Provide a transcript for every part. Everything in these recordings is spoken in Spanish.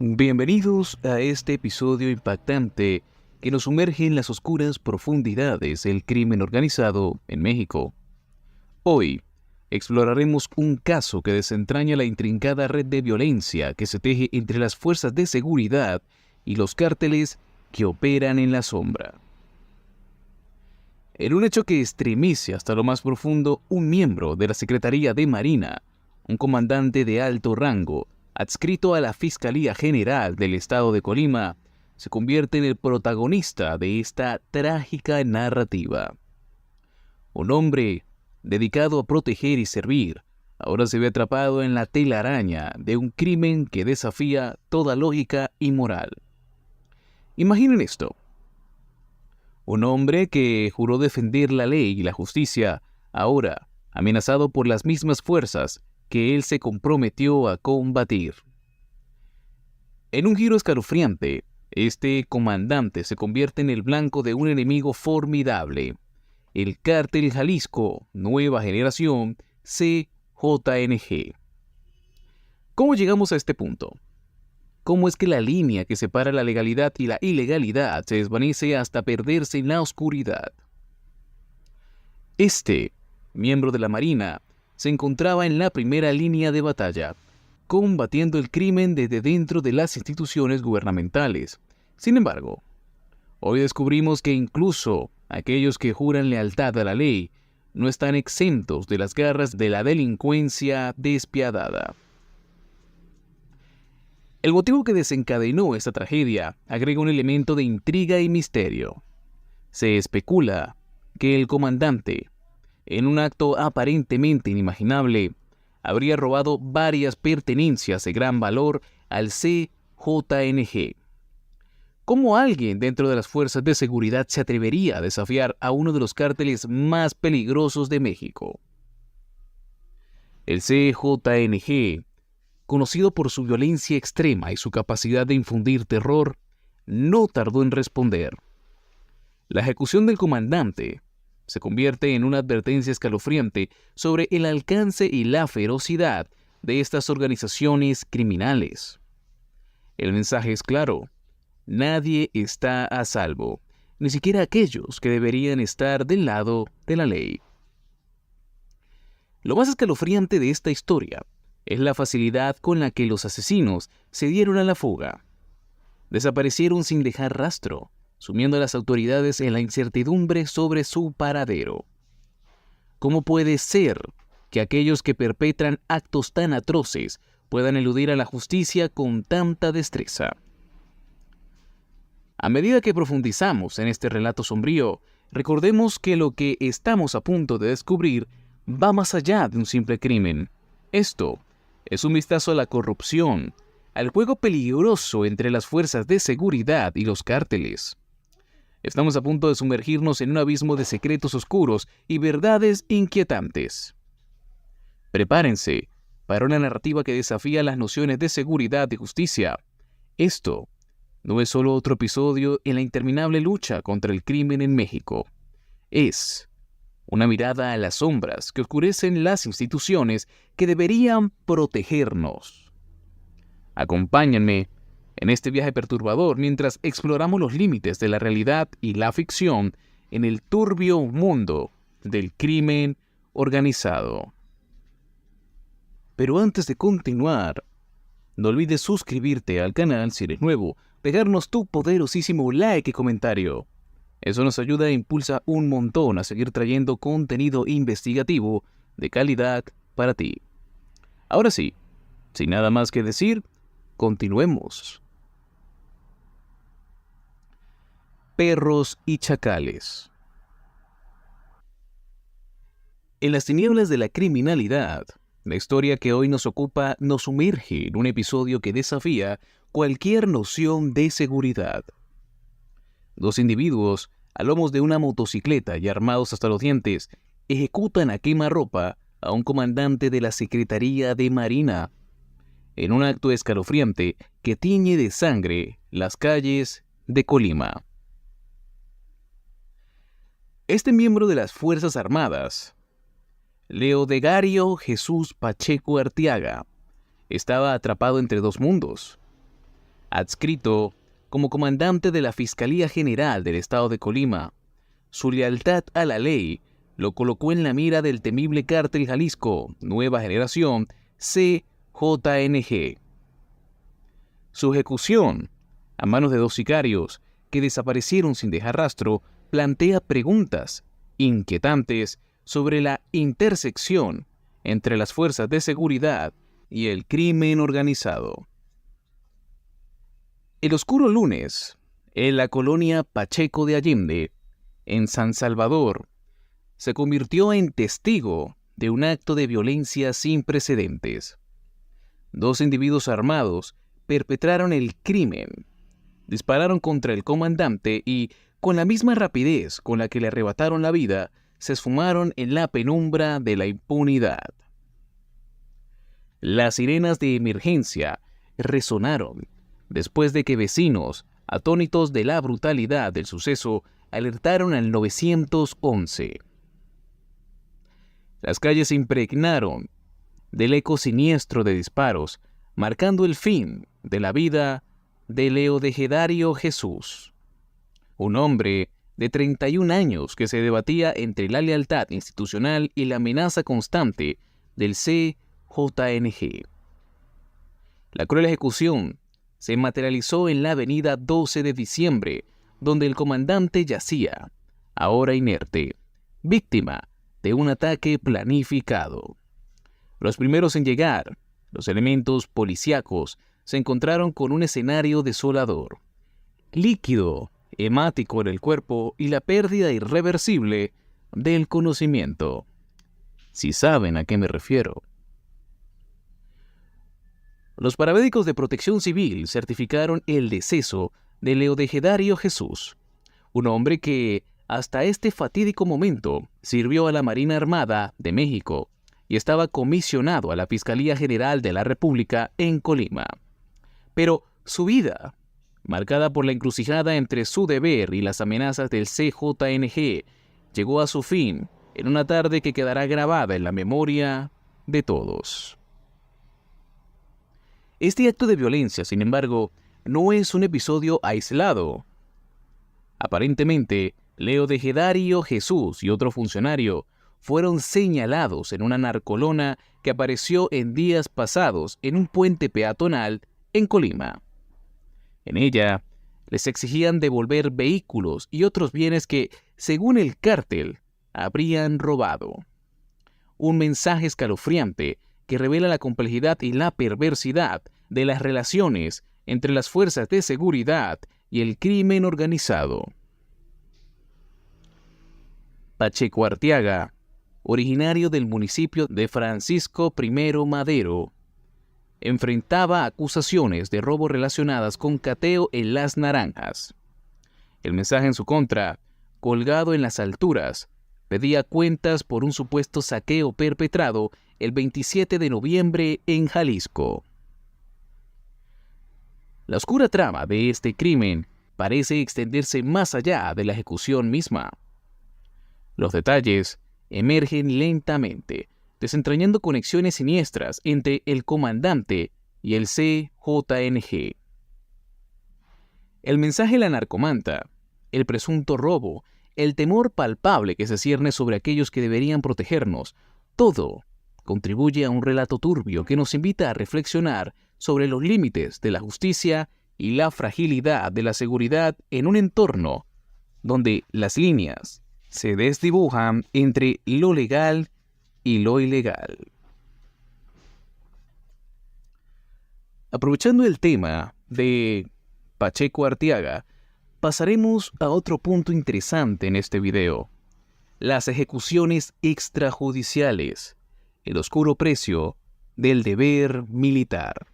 Bienvenidos a este episodio impactante que nos sumerge en las oscuras profundidades del crimen organizado en México. Hoy exploraremos un caso que desentraña la intrincada red de violencia que se teje entre las fuerzas de seguridad y los cárteles que operan en la sombra. En un hecho que estremece hasta lo más profundo, un miembro de la Secretaría de Marina, un comandante de alto rango, adscrito a la Fiscalía General del Estado de Colima, se convierte en el protagonista de esta trágica narrativa. Un hombre dedicado a proteger y servir, ahora se ve atrapado en la telaraña de un crimen que desafía toda lógica y moral. Imaginen esto. Un hombre que juró defender la ley y la justicia, ahora amenazado por las mismas fuerzas que él se comprometió a combatir. En un giro escalofriante, este comandante se convierte en el blanco de un enemigo formidable, el Cártel Jalisco Nueva Generación, CJNG. ¿Cómo llegamos a este punto? ¿Cómo es que la línea que separa la legalidad y la ilegalidad se desvanece hasta perderse en la oscuridad? Este miembro de la Marina se encontraba en la primera línea de batalla, combatiendo el crimen desde dentro de las instituciones gubernamentales. Sin embargo, hoy descubrimos que incluso aquellos que juran lealtad a la ley no están exentos de las garras de la delincuencia despiadada. El motivo que desencadenó esta tragedia agrega un elemento de intriga y misterio. Se especula que el comandante, en un acto aparentemente inimaginable, habría robado varias pertenencias de gran valor al CJNG. ¿Cómo alguien dentro de las fuerzas de seguridad se atrevería a desafiar a uno de los cárteles más peligrosos de México? El CJNG, conocido por su violencia extrema y su capacidad de infundir terror, no tardó en responder. La ejecución del comandante se convierte en una advertencia escalofriante sobre el alcance y la ferocidad de estas organizaciones criminales. El mensaje es claro: nadie está a salvo, ni siquiera aquellos que deberían estar del lado de la ley. Lo más escalofriante de esta historia es la facilidad con la que los asesinos se dieron a la fuga. Desaparecieron sin dejar rastro, sumiendo a las autoridades en la incertidumbre sobre su paradero. ¿Cómo puede ser que aquellos que perpetran actos tan atroces puedan eludir a la justicia con tanta destreza? A medida que profundizamos en este relato sombrío, recordemos que lo que estamos a punto de descubrir va más allá de un simple crimen. Esto es un vistazo a la corrupción, al juego peligroso entre las fuerzas de seguridad y los cárteles. Estamos a punto de sumergirnos en un abismo de secretos oscuros y verdades inquietantes. Prepárense para una narrativa que desafía las nociones de seguridad y justicia. Esto no es solo otro episodio en la interminable lucha contra el crimen en México. Es una mirada a las sombras que oscurecen las instituciones que deberían protegernos. Acompáñenme en este viaje perturbador mientras exploramos los límites de la realidad y la ficción en el turbio mundo del crimen organizado. Pero antes de continuar, no olvides suscribirte al canal si eres nuevo, dejarnos tu poderosísimo like y comentario. Eso nos ayuda e impulsa un montón a seguir trayendo contenido investigativo de calidad para ti. Ahora sí, sin nada más que decir, continuemos. Perros y chacales. En las tinieblas de la criminalidad, la historia que hoy nos ocupa nos sumerge en un episodio que desafía cualquier noción de seguridad. Dos individuos, a lomos de una motocicleta y armados hasta los dientes, ejecutan a quemarropa a un comandante de la Secretaría de Marina, en un acto escalofriante que tiñe de sangre las calles de Colima. Este miembro de las Fuerzas Armadas, Leodegario Jesús Pacheco Arteaga, estaba atrapado entre dos mundos. Adscrito como comandante de la Fiscalía General del Estado de Colima, su lealtad a la ley lo colocó en la mira del temible cártel Jalisco Nueva Generación CJNG. Su ejecución, a manos de 2 sicarios que desaparecieron sin dejar rastro, plantea preguntas inquietantes sobre la intersección entre las fuerzas de seguridad y el crimen organizado. El oscuro lunes, en la colonia Pacheco de Allende, en San Salvador, se convirtió en testigo de un acto de violencia sin precedentes. 2 individuos armados perpetraron el crimen, dispararon contra el comandante y, con la misma rapidez con la que le arrebataron la vida, se esfumaron en la penumbra de la impunidad. Las sirenas de emergencia resonaron después de que vecinos, atónitos de la brutalidad del suceso, alertaron al 911. Las calles se impregnaron del eco siniestro de disparos, marcando el fin de la vida de Leodejedario Jesús, un hombre de 31 años que se debatía entre la lealtad institucional y la amenaza constante del CJNG. La cruel ejecución se materializó en la avenida 12 de diciembre, donde el comandante yacía, ahora inerte, víctima de un ataque planificado. Los primeros en llegar, los elementos policíacos, se encontraron con un escenario desolador. Líquido hemático en el cuerpo y la pérdida irreversible del conocimiento. Si saben a qué me refiero. Los paramédicos de Protección Civil certificaron el deceso de Leodejedario Jesús, un hombre que, hasta este fatídico momento, sirvió a la Marina Armada de México y estaba comisionado a la Fiscalía General de la República en Colima. Pero su vida, marcada por la encrucijada entre su deber y las amenazas del CJNG, llegó a su fin en una tarde que quedará grabada en la memoria de todos. Este acto de violencia, sin embargo, no es un episodio aislado. Aparentemente, Leodejedario Jesús y otro funcionario fueron señalados en una narcolona que apareció en días pasados en un puente peatonal en Colima. En ella, les exigían devolver vehículos y otros bienes que, según el cártel, habrían robado. Un mensaje escalofriante que revela la complejidad y la perversidad de las relaciones entre las fuerzas de seguridad y el crimen organizado. Pacheco Arteaga, originario del municipio de Francisco I. Madero, enfrentaba acusaciones de robo relacionadas con cateo en Las Naranjas. El mensaje en su contra, colgado en las alturas, pedía cuentas por un supuesto saqueo perpetrado el 27 de noviembre en Jalisco. La oscura trama de este crimen parece extenderse más allá de la ejecución misma. Los detalles emergen lentamente, desentrañando conexiones siniestras entre el comandante y el CJNG. El mensaje de la narcomanta, el presunto robo, el temor palpable que se cierne sobre aquellos que deberían protegernos, todo contribuye a un relato turbio que nos invita a reflexionar sobre los límites de la justicia y la fragilidad de la seguridad en un entorno donde las líneas se desdibujan entre lo legal y lo ilegal. Aprovechando el tema de Pacheco Arteaga, pasaremos a otro punto interesante en este video: las ejecuciones extrajudiciales, el oscuro precio del deber militar.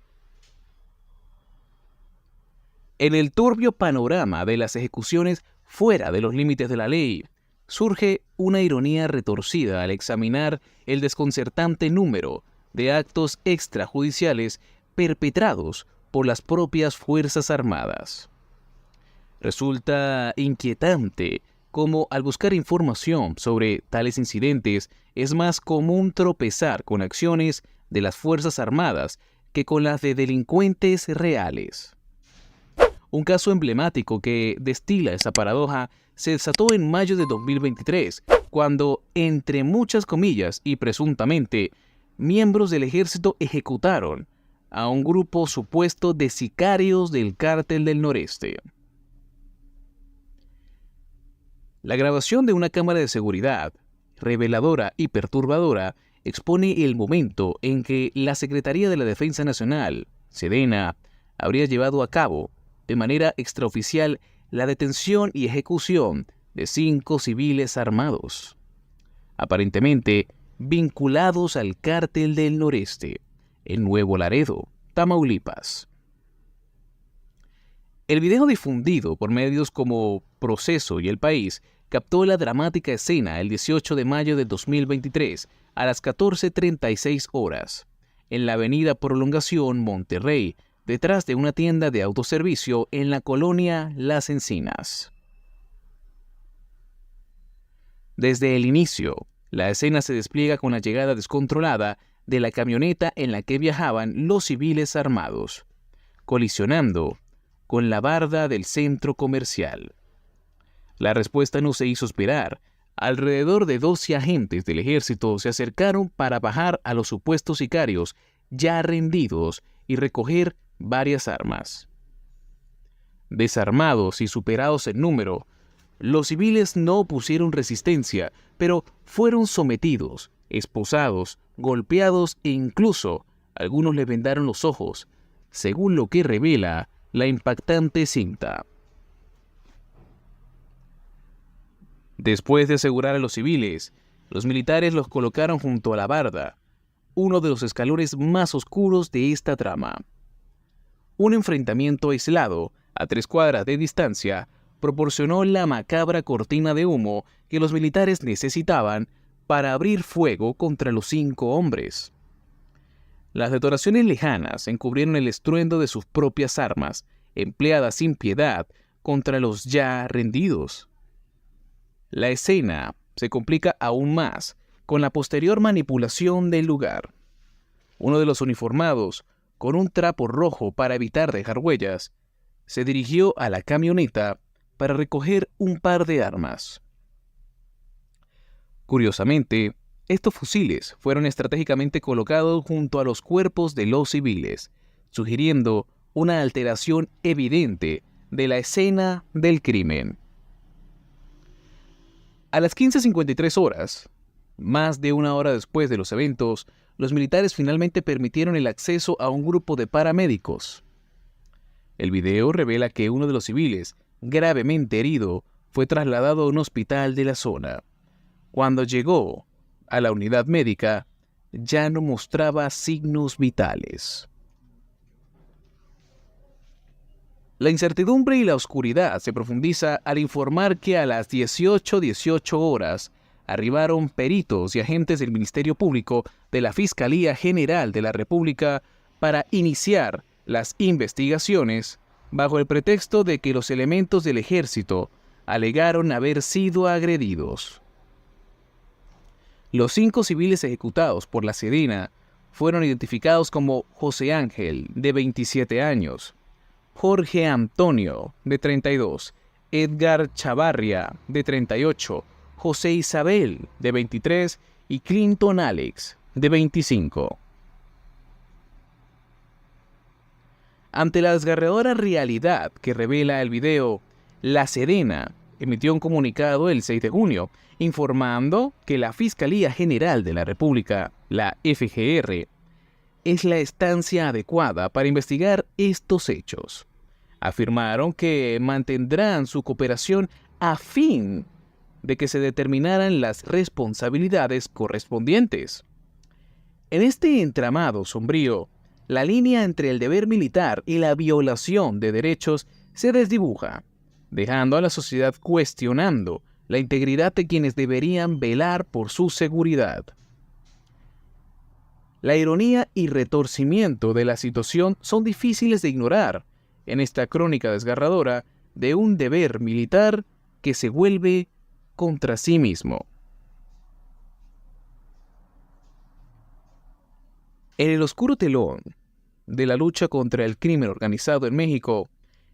En el turbio panorama de las ejecuciones fuera de los límites de la ley, surge una ironía retorcida al examinar el desconcertante número de actos extrajudiciales perpetrados por las propias Fuerzas Armadas. Resulta inquietante cómo, al buscar información sobre tales incidentes, es más común tropezar con acciones de las Fuerzas Armadas que con las de delincuentes reales. Un caso emblemático que destila esa paradoja se desató en mayo de 2023, cuando, entre muchas comillas y presuntamente, miembros del ejército ejecutaron a un grupo supuesto de sicarios del Cártel del Noreste. La grabación de una cámara de seguridad, reveladora y perturbadora, expone el momento en que la Secretaría de la Defensa Nacional, SEDENA, habría llevado a cabo, de manera extraoficial, la detención y ejecución de 5 civiles armados, aparentemente vinculados al Cártel del Noreste, en Nuevo Laredo, Tamaulipas. El video difundido por medios como Proceso y El País captó la dramática escena el 18 de mayo de 2023 a las 14:36 horas, en la avenida Prolongación Monterrey, detrás de una tienda de autoservicio en la colonia Las Encinas. Desde el inicio, la escena se despliega con la llegada descontrolada de la camioneta en la que viajaban los civiles armados, colisionando con la barda del centro comercial. La respuesta no se hizo esperar. Alrededor de 12 agentes del ejército se acercaron para bajar a los supuestos sicarios ya rendidos y recoger varias armas. Desarmados y superados en número, los civiles no opusieron resistencia, pero fueron sometidos, esposados, golpeados e incluso algunos les vendaron los ojos, según lo que revela la impactante cinta. Después de asegurar a los civiles, los militares los colocaron junto a la barda, uno de los escalones más oscuros de esta trama. Un enfrentamiento aislado, a 3 cuadras de distancia, proporcionó la macabra cortina de humo que los militares necesitaban para abrir fuego contra los 5 hombres. Las detonaciones lejanas encubrieron el estruendo de sus propias armas, empleadas sin piedad contra los ya rendidos. La escena se complica aún más con la posterior manipulación del lugar. Uno de los uniformados, con un trapo rojo para evitar dejar huellas, se dirigió a la camioneta para recoger un par de armas. Curiosamente, estos fusiles fueron estratégicamente colocados junto a los cuerpos de los civiles, sugiriendo una alteración evidente de la escena del crimen. A las 15:53 horas, más de una hora después de los eventos, los militares finalmente permitieron el acceso a un grupo de paramédicos. El video revela que uno de los civiles, gravemente herido, fue trasladado a un hospital de la zona. Cuando llegó a la unidad médica, ya no mostraba signos vitales. La incertidumbre y la oscuridad se profundiza al informar que a las 18:18 horas arribaron peritos y agentes del Ministerio Público de la Fiscalía General de la República para iniciar las investigaciones bajo el pretexto de que los elementos del ejército alegaron haber sido agredidos. Los 5 civiles ejecutados por la SEDENA fueron identificados como José Ángel, de 27 años, Jorge Antonio, de 32, Edgar Chavarria, de 38, José Isabel, de 23, y Clinton Alex, de 25. Ante la desgarradora realidad que revela el video, la SEDENA emitió un comunicado el 6 de junio, informando que la Fiscalía General de la República, la FGR, es la instancia adecuada para investigar estos hechos. Afirmaron que mantendrán su cooperación a fin de que se determinaran las responsabilidades correspondientes. En este entramado sombrío, la línea entre el deber militar y la violación de derechos se desdibuja, dejando a la sociedad cuestionando la integridad de quienes deberían velar por su seguridad. La ironía y retorcimiento de la situación son difíciles de ignorar en esta crónica desgarradora de un deber militar que se vuelve contra sí mismo. En el oscuro telón de la lucha contra el crimen organizado en México,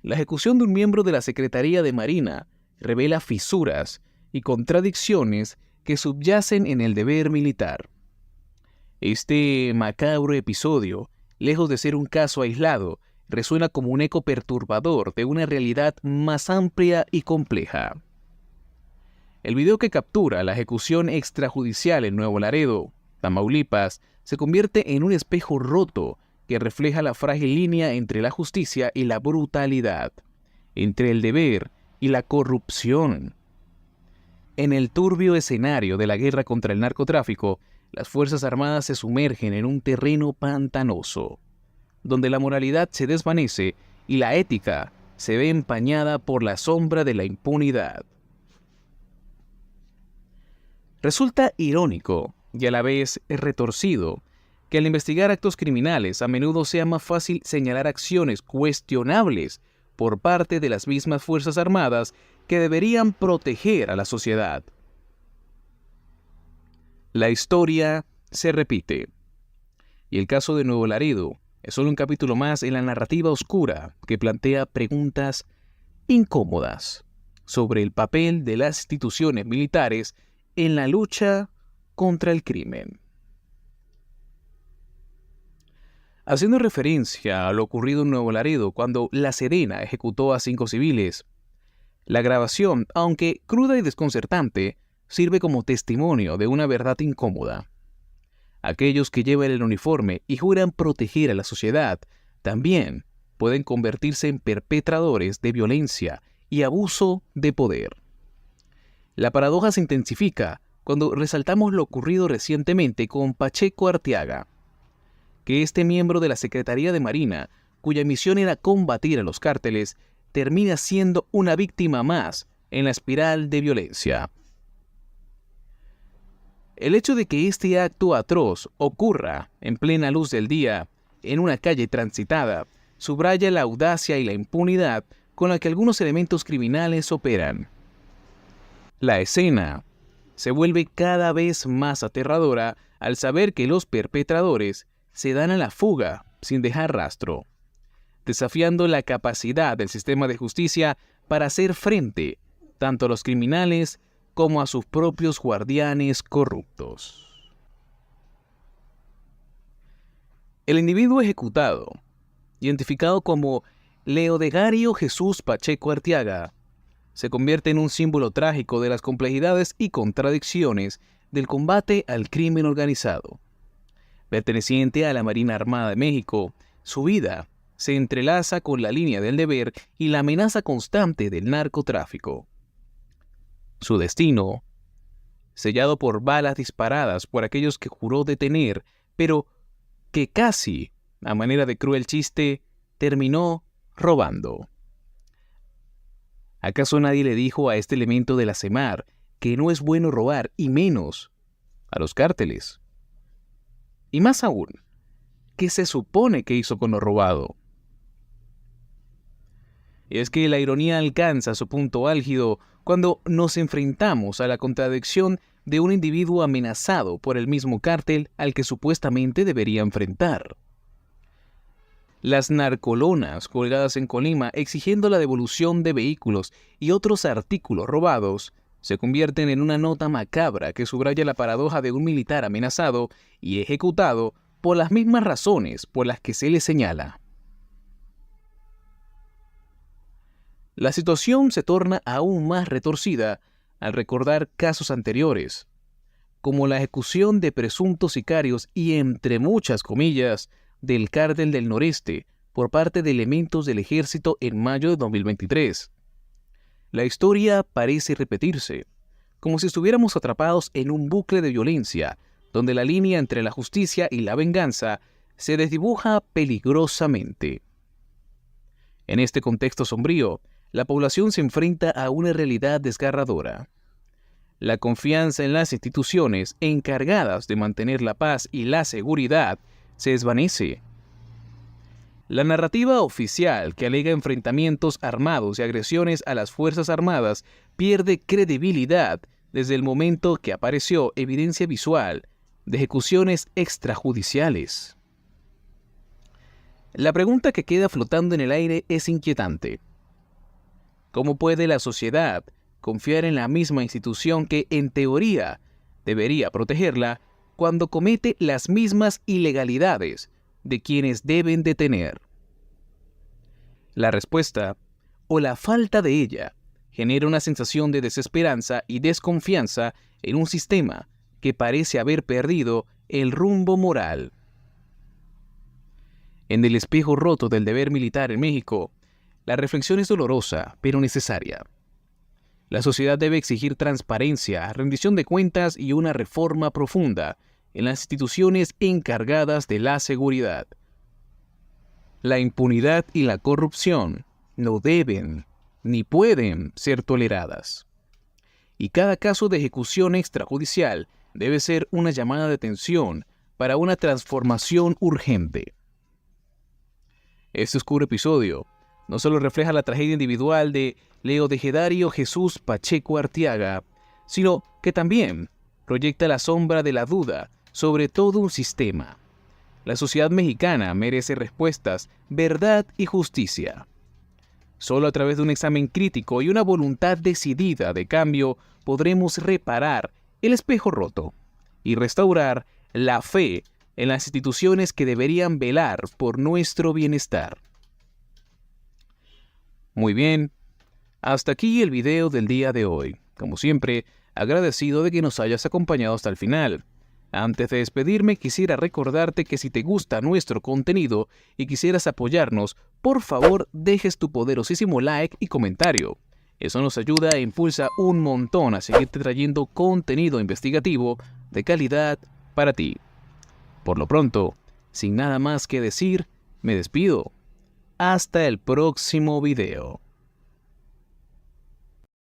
La ejecución de un miembro de la Secretaría de Marina revela fisuras y contradicciones que subyacen en el deber militar. Este macabro episodio, lejos de ser un caso aislado, resuena como un eco perturbador de una realidad más amplia y compleja. El video que captura la ejecución extrajudicial en Nuevo Laredo, Tamaulipas, se convierte en un espejo roto que refleja la frágil línea entre la justicia y la brutalidad, entre el deber y la corrupción. En el turbio escenario de la guerra contra el narcotráfico, las Fuerzas Armadas se sumergen en un terreno pantanoso, donde la moralidad se desvanece y la ética se ve empañada por la sombra de la impunidad. Resulta irónico y a la vez retorcido que al investigar actos criminales a menudo sea más fácil señalar acciones cuestionables por parte de las mismas Fuerzas Armadas que deberían proteger a la sociedad. La historia se repite, y el caso de Nuevo Laredo es solo un capítulo más en la narrativa oscura que plantea preguntas incómodas sobre el papel de las instituciones militares en la lucha contra el crimen. Haciendo referencia a lo ocurrido en Nuevo Laredo cuando La Serena ejecutó a 5 civiles, la grabación, aunque cruda y desconcertante, sirve como testimonio de una verdad incómoda. Aquellos que llevan el uniforme y juran proteger a la sociedad también pueden convertirse en perpetradores de violencia y abuso de poder. La paradoja se intensifica cuando resaltamos lo ocurrido recientemente con Pacheco Arteaga, que este miembro de la Secretaría de Marina, cuya misión era combatir a los cárteles, termina siendo una víctima más en la espiral de violencia. El hecho de que este acto atroz ocurra en plena luz del día, en una calle transitada, subraya la audacia y la impunidad con la que algunos elementos criminales operan. La escena se vuelve cada vez más aterradora al saber que los perpetradores se dan a la fuga sin dejar rastro, desafiando la capacidad del sistema de justicia para hacer frente tanto a los criminales como a sus propios guardianes corruptos. El individuo ejecutado, identificado como Leodegario Jesús Pacheco Arteaga, se convierte en un símbolo trágico de las complejidades y contradicciones del combate al crimen organizado. Perteneciente a la Marina Armada de México, su vida se entrelaza con la línea del deber y la amenaza constante del narcotráfico. Su destino, sellado por balas disparadas por aquellos que juró detener, pero que casi, a manera de cruel chiste, terminó robando. ¿Acaso nadie le dijo a este elemento de la SEMAR que no es bueno robar, y menos a los cárteles? Y más aún, ¿qué se supone que hizo con lo robado? Y es que la ironía alcanza su punto álgido cuando nos enfrentamos a la contradicción de un individuo amenazado por el mismo cártel al que supuestamente debería enfrentar. Las narcolonas colgadas en Colima exigiendo la devolución de vehículos y otros artículos robados se convierten en una nota macabra que subraya la paradoja de un militar amenazado y ejecutado por las mismas razones por las que se le señala. La situación se torna aún más retorcida al recordar casos anteriores, como la ejecución de presuntos sicarios y, entre muchas comillas, del Cártel del Noreste por parte de elementos del ejército en mayo de 2023. La historia parece repetirse, como si estuviéramos atrapados en un bucle de violencia, donde la línea entre la justicia y la venganza se desdibuja peligrosamente. En este contexto sombrío, la población se enfrenta a una realidad desgarradora. La confianza en las instituciones encargadas de mantener la paz y la seguridad se desvanece. La narrativa oficial que alega enfrentamientos armados y agresiones a las Fuerzas Armadas pierde credibilidad desde el momento que apareció evidencia visual de ejecuciones extrajudiciales. La pregunta que queda flotando en el aire es inquietante. ¿Cómo puede la sociedad confiar en la misma institución que, en teoría, debería protegerla cuando comete las mismas ilegalidades de quienes deben detener? La respuesta, o la falta de ella, genera una sensación de desesperanza y desconfianza en un sistema que parece haber perdido el rumbo moral. En el espejo roto del deber militar en México, la reflexión es dolorosa, pero necesaria. La sociedad debe exigir transparencia, rendición de cuentas y una reforma profunda en las instituciones encargadas de la seguridad. La impunidad y la corrupción no deben ni pueden ser toleradas. Y cada caso de ejecución extrajudicial debe ser una llamada de atención para una transformación urgente. Este oscuro episodio no solo refleja la tragedia individual de Leo Degedario Jesús Pacheco Arteaga, sino que también proyecta la sombra de la duda sobre todo un sistema. La sociedad mexicana merece respuestas, verdad y justicia. Solo a través de un examen crítico y una voluntad decidida de cambio podremos reparar el espejo roto y restaurar la fe en las instituciones que deberían velar por nuestro bienestar. Muy bien, hasta aquí el video del día de hoy. Como siempre, agradecido de que nos hayas acompañado hasta el final. Antes de despedirme, quisiera recordarte que si te gusta nuestro contenido y quisieras apoyarnos, por favor dejes tu poderosísimo like y comentario. Eso nos ayuda e impulsa un montón a seguirte trayendo contenido investigativo de calidad para ti. Por lo pronto, sin nada más que decir, me despido. Hasta el próximo video.